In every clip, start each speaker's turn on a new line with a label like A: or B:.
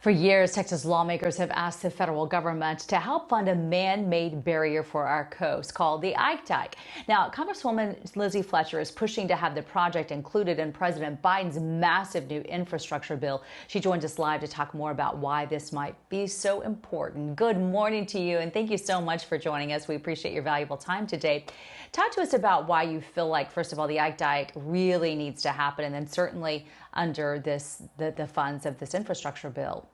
A: For years, Texas lawmakers have asked the federal government to help fund a man-made barrier for our coast called the Ike Dike. Now, Congresswoman Lizzie Fletcher is pushing to have the project included in President Biden's massive new infrastructure bill. She joins us live to talk more about why this might be so important. Good morning to you, and thank you so much for joining us. We appreciate your valuable time today. Talk to us about why you feel like, first of all, the Ike Dike really needs to happen, and then certainly under the funds of this infrastructure bill.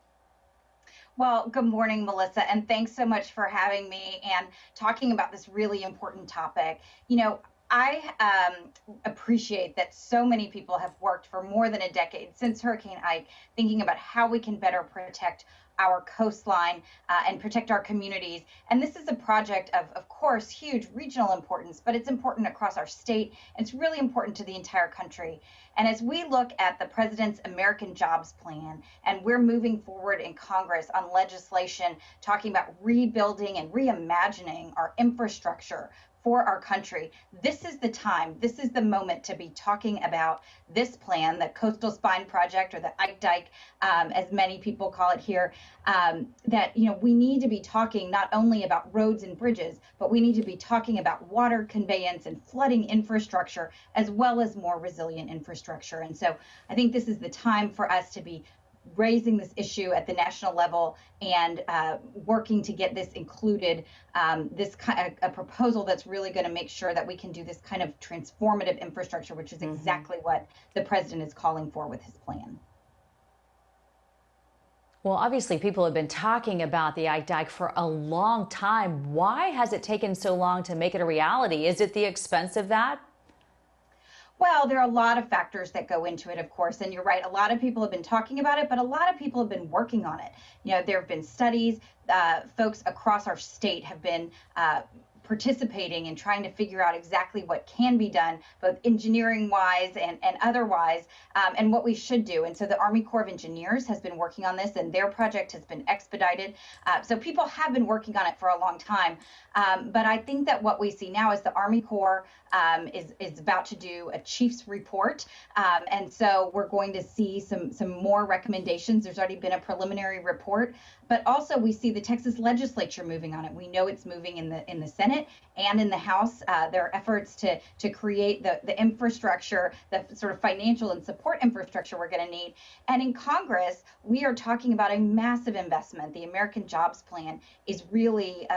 B: Well, good morning, Melissa, and thanks so much for having me and talking about this really important topic. I appreciate that so many people have worked for more than a decade since Hurricane Ike, thinking about how we can better protect our coastline and protect our communities. And this is a project of course, huge regional importance, but it's important across our state. And it's really important to the entire country. And as we look at the president's American Jobs Plan, and we're moving forward in Congress on legislation talking about rebuilding and reimagining our infrastructure for our country, this is the time, this is the moment to be talking about this plan, the Coastal Spine Project, or the Ike Dike, as many people call it here, that we need to be talking not only about roads and bridges, but we need to be talking about water conveyance and flooding infrastructure, as well as more resilient infrastructure. And so I think this is the time for us to be raising this issue at the national level and working to get this included, a proposal that's really going to make sure that we can do this kind of transformative infrastructure, which is exactly what the president is calling for with his plan.
A: Well, obviously, people have been talking about the Ike Dike for a long time. Why has it taken so long to make it a reality? Is it the expense of that?
B: Well, there are a lot of factors that go into it, of course, and you're right. A lot of people have been talking about it, but a lot of people have been working on it. There have been studies, folks across our state have been participating and trying to figure out exactly what can be done, both engineering wise and otherwise, and what we should do. And so the Army Corps of Engineers has been working on this, and their project has been expedited. So people have been working on it for a long time. But I think that what we see now is the Army Corps is about to do a chief's report. And so we're going to see some more recommendations. There's already been a preliminary report, but also we see the Texas legislature moving on it. We know it's moving in the Senate and in the House. There are efforts to create the infrastructure, the sort of financial and support infrastructure we're going to need. And in Congress, we are talking about a massive investment. The American Jobs Plan is really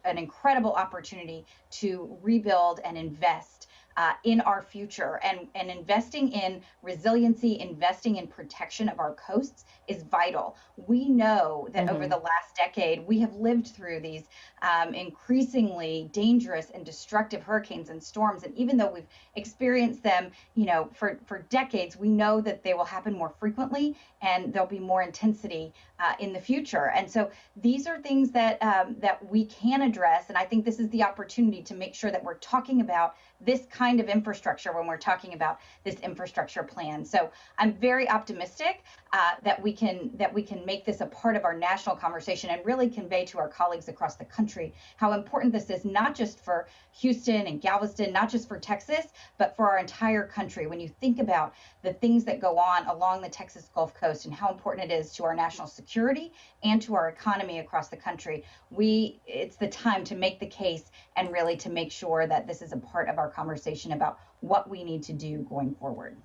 B: an incredible opportunity to rebuild and invest in our future, and investing in resiliency, investing in protection of our coasts is vital. We know that over the last decade, we have lived through these increasingly dangerous and destructive hurricanes and storms. And even though we've experienced them, for decades, we know that they will happen more frequently and there'll be more intensity in the future. And so these are things that we can address. And I think this is the opportunity to make sure that we're talking about this kind of infrastructure when we're talking about this infrastructure plan. So I'm very optimistic that we can make this a part of our national conversation and really convey to our colleagues across the country how important this is, not just for Houston and Galveston, not just for Texas, but for our entire country. When you think about the things that go on along the Texas Gulf Coast and how important it is to our national security and to our economy across the country, it's the time to make the case and really to make sure that this is a part of our conversation about what we need to do going forward.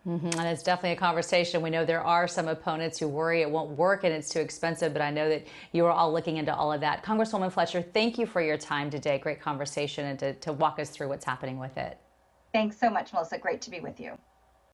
A: And it's definitely a conversation. We know there are some opponents who worry it won't work and it's too expensive, but I know that you are all looking into all of that. Congresswoman Fletcher, thank you for your time today. Great conversation, and to walk us through what's happening with it.
B: Thanks so much, Melissa. Great to be with you.